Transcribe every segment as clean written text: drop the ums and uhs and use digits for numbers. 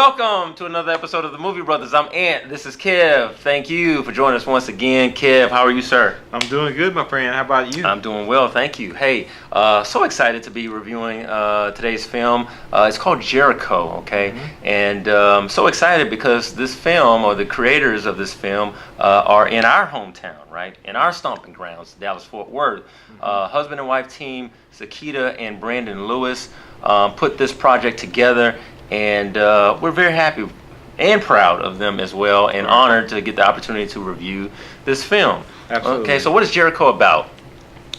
Welcome to another episode of the Movie Brothers. I'm Ant. This is Kev. Thank you for joining us once again. Kev, how are you, sir? I'm doing good, my friend. How about you? I'm doing well, thank you. Hey, so excited to be reviewing today's film. It's called Jericho, okay? Mm-hmm. And so excited because this film, or the creators of this film, are in our hometown, right? In our stomping grounds, Dallas-Fort Worth. Husband and wife team, Sakita and Brandon Lewis, put this project together. And we're very happy and proud of them as well, and honored to get the opportunity to review this film. Absolutely. Okay, so what is Jericho about?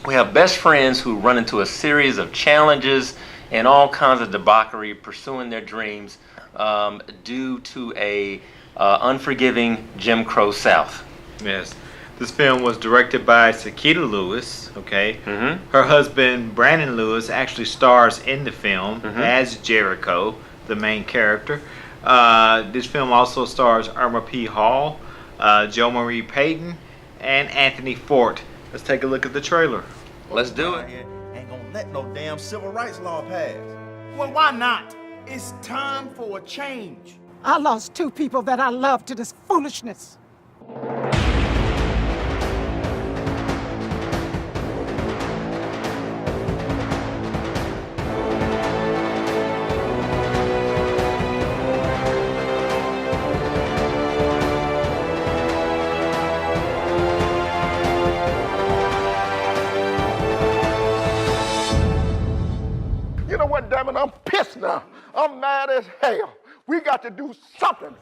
We have best friends who run into a series of challenges and all kinds of debauchery pursuing their dreams due to a unforgiving Jim Crow South. Yes. This film was directed by Sakita Lewis, okay? Mm-hmm. Her husband, Brandon Lewis, actually stars in the film as Jericho, the main character. This film also stars Irma P. Hall, Joe Marie Payton, and Anthony Fort. Let's take a look at the trailer. Let's do it. Ain't gonna let no damn civil rights law pass. Well, why not? It's time for a change. I lost two people that I love to this foolishness. You know what, damn it, I'm pissed now. I'm mad as hell. We got to do something.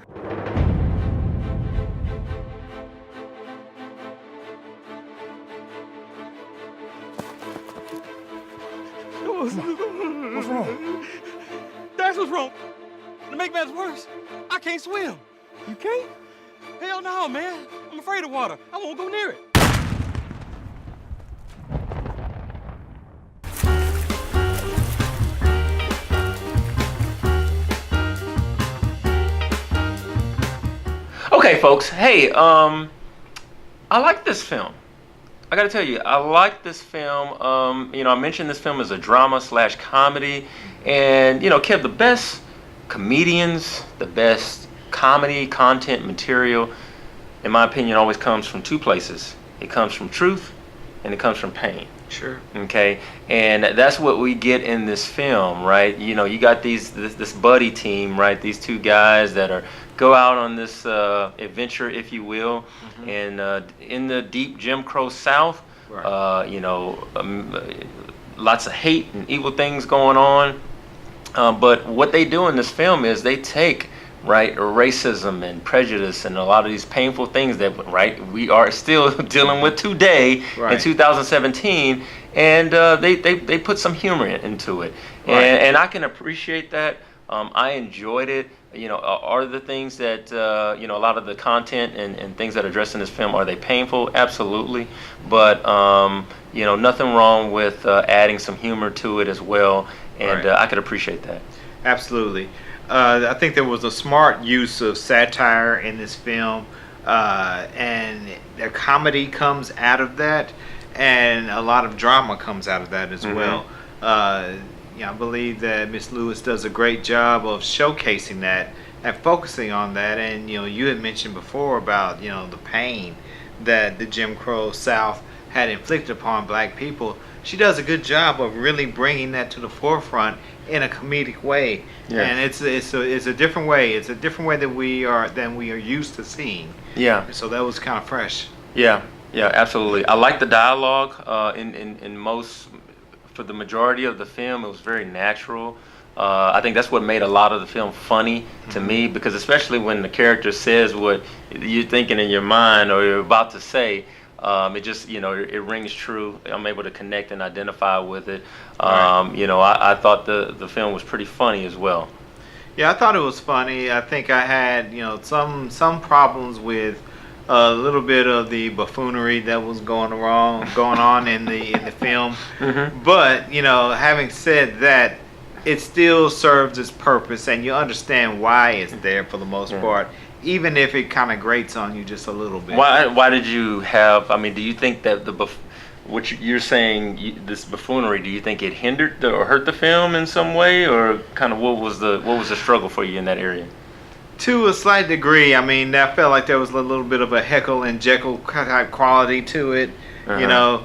What's wrong? That's what's wrong. To make matters worse, I can't swim. You can't? Hell no, man. I'm afraid of water. I won't go near it. Okay, folks. Hey, I like this film. I gotta tell you, I like this film. I mentioned this film as a drama / comedy, and Kev, the best comedians, the best comedy content material, in my opinion, always comes from two places. It comes from truth, and it comes from pain. Sure. Okay, and that's what we get in this film, right? You got this buddy team, right? These two guys that go out on this adventure, if you will, and in the deep Jim Crow South. Right. Lots of hate and evil things going on. But what they do in this film is they take racism and prejudice and a lot of these painful things that we are still dealing with today in 2017, and they put some humor into it, and I can appreciate that. I enjoyed it. Are the things that a lot of the content and things that are addressed in this film, are they painful? Absolutely, but nothing wrong with adding some humor to it as well, and I could appreciate that. Absolutely. I think there was a smart use of satire in this film, and the comedy comes out of that, and a lot of drama comes out of that as well. I believe that Miss Lewis does a great job of showcasing that and focusing on that. And you had mentioned before about the pain that the Jim Crow South had inflicted upon black people. She does a good job of really bringing that to the forefront in a comedic way. Yes. And it's a different way. It's a different way than we are used to seeing. Yeah. So that was kind of fresh. Yeah, absolutely. I like the dialogue in most. For the majority of the film, it was very natural. I think that's what made a lot of the film funny to me, because especially when the character says what you're thinking in your mind or you're about to say, it just, it rings true. I'm able to connect and identify with it. I thought the film was pretty funny as well. Yeah, I thought it was funny. I think I had, some problems with a little bit of the buffoonery that was going on in the film. But having said that, it still serves its purpose, and you understand why it's there for the most part, even if it kind of grates on you just a little bit. Why did you have? I mean, do you think that what you're saying, this buffoonery, do you think it hindered or hurt the film in some way, or kind of what was the struggle for you in that area? To a slight degree, I mean, I felt like there was a little bit of a Heckle and Jekyll type quality to it. Because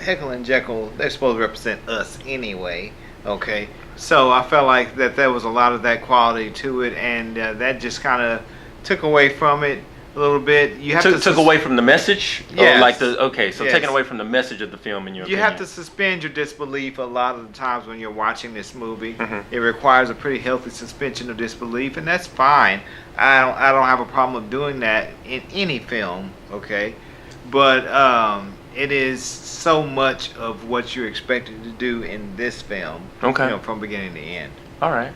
Heckle and Jekyll, they're supposed to represent us anyway. Okay, so I felt like that there was a lot of that quality to it, and that just kind of took away from it a little bit. You have took away from the message. Yes. Taking away from the message of the film in your opinion. You have to suspend your disbelief a lot of the times when you're watching this movie. It requires a pretty healthy suspension of disbelief, and that's fine. I don't have a problem with doing that in any film. Okay, but it is so much of what you're expected to do in this film. Okay. From beginning to end. All right.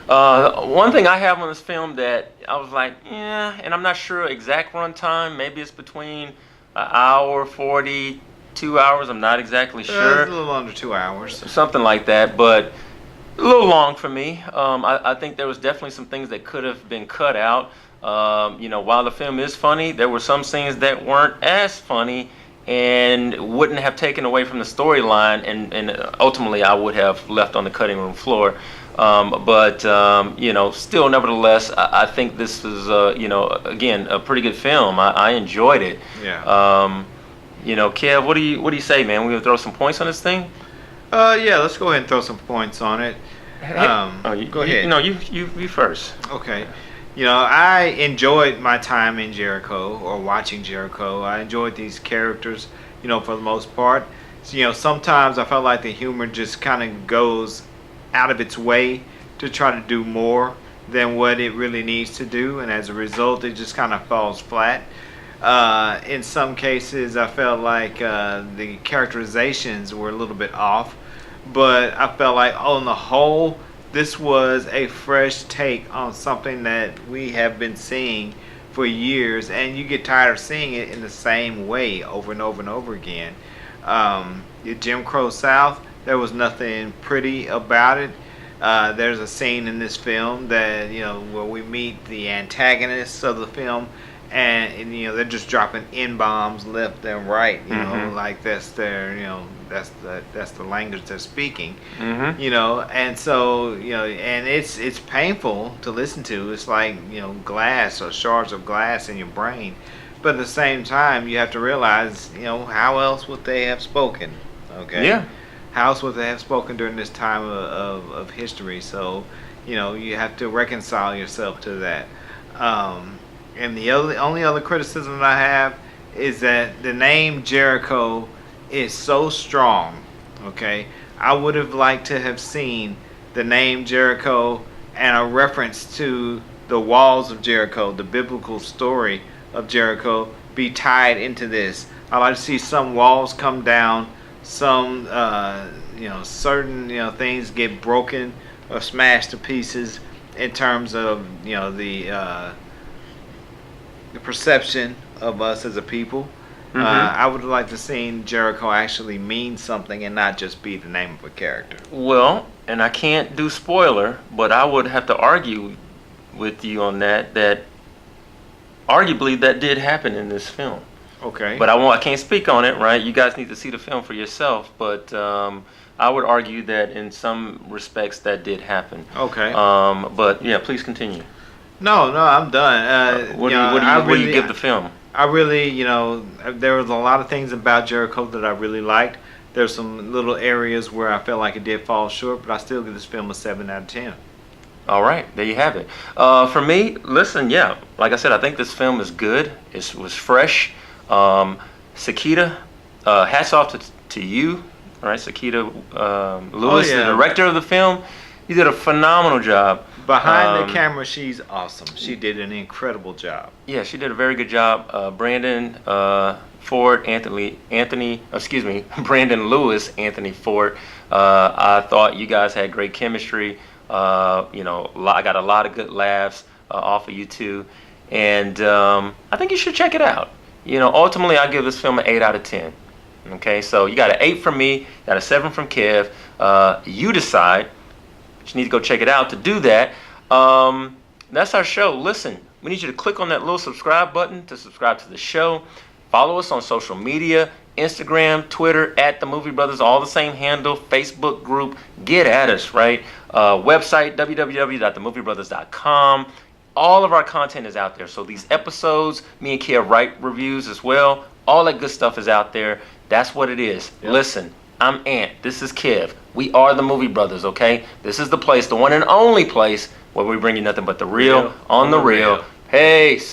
One thing I have on this film that I was like, yeah, and I'm not sure exact runtime. Maybe it's between an hour 40, 2 hours. I'm not exactly sure. It's a little under 2 hours. Something like that, but a little long for me. I think there was definitely some things that could have been cut out. While the film is funny, there were some scenes that weren't as funny and wouldn't have taken away from the storyline, and ultimately I would have left on the cutting room floor. Still, nevertheless, I think this is, again, a pretty good film. I enjoyed it. Yeah. Kev, what do you say, man? We gonna throw some points on this thing? Yeah, let's go ahead and throw some points on it. Go ahead. You first. Okay. I enjoyed my time in Jericho, or watching Jericho. I enjoyed these characters, for the most part. So, sometimes I felt like the humor just kind of goes out of its way to try to do more than what it really needs to do, and as a result it just kind of falls flat. In some cases I felt like the characterizations were a little bit off, but I felt like on the whole this was a fresh take on something that we have been seeing for years, and you get tired of seeing it in the same way over and over and over again. Jim Crow South, there was nothing pretty about it. There's a scene in this film that where we meet the antagonists of the film, and they're just dropping N-bombs left and right. Like that's their that's the language they're speaking. And so and it's painful to listen to. It's like glass or shards of glass in your brain. But at the same time, you have to realize how else would they have spoken? Okay. Yeah. How else would they have spoken during this time of history? So, you have to reconcile yourself to that. And the only other criticism that I have is that the name Jericho is so strong. Okay, I would have liked to have seen the name Jericho and a reference to the walls of Jericho, the biblical story of Jericho, be tied into this. I'd like to see some walls come down. Some certain things get broken or smashed to pieces in terms of the perception of us as a people. I would like to see Jericho actually mean something and not just be the name of a character. Well, and I can't do spoiler, but I would have to argue with you on that arguably that did happen in this film. Okay. But I can't speak on it, right? You guys need to see the film for yourself. But I would argue that in some respects that did happen. Okay. But yeah, please continue. No, I'm done. What do you give the film? I really, there was a lot of things about Jericho that I really liked. There's some little areas where I felt like it did fall short, but I still give this film a 7 out of 10. All right, there you have it. For me, listen, yeah, like I said, I think this film is good. It was fresh. Sakita, hats off to you, right? Sakita Lewis, the director of the film. You did a phenomenal job. Behind the camera, she's awesome. She did an incredible job. Yeah, she did a very good job. Brandon Ford, Brandon Lewis, Anthony Ford. I thought you guys had great chemistry. I got a lot of good laughs off of you two, and I think you should check it out. Ultimately, I give this film an 8 out of 10. Okay, so you got an 8 from me, got a 7 from Kev. You decide. You need to go check it out. To do that, that's our show. Listen, we need you to click on that little subscribe button to subscribe to the show. Follow us on social media, Instagram, Twitter, at The Movie Brothers, all the same handle, Facebook group. Get at us, right? Website, www.themoviebrothers.com. All of our content is out there. So these episodes, me and Kev write reviews as well. All that good stuff is out there. That's what it is. Yep. Listen, I'm Ant. This is Kev. We are The Movie Brothers, okay? This is the place, the one and only place where we bring you nothing but the real on the real. Peace.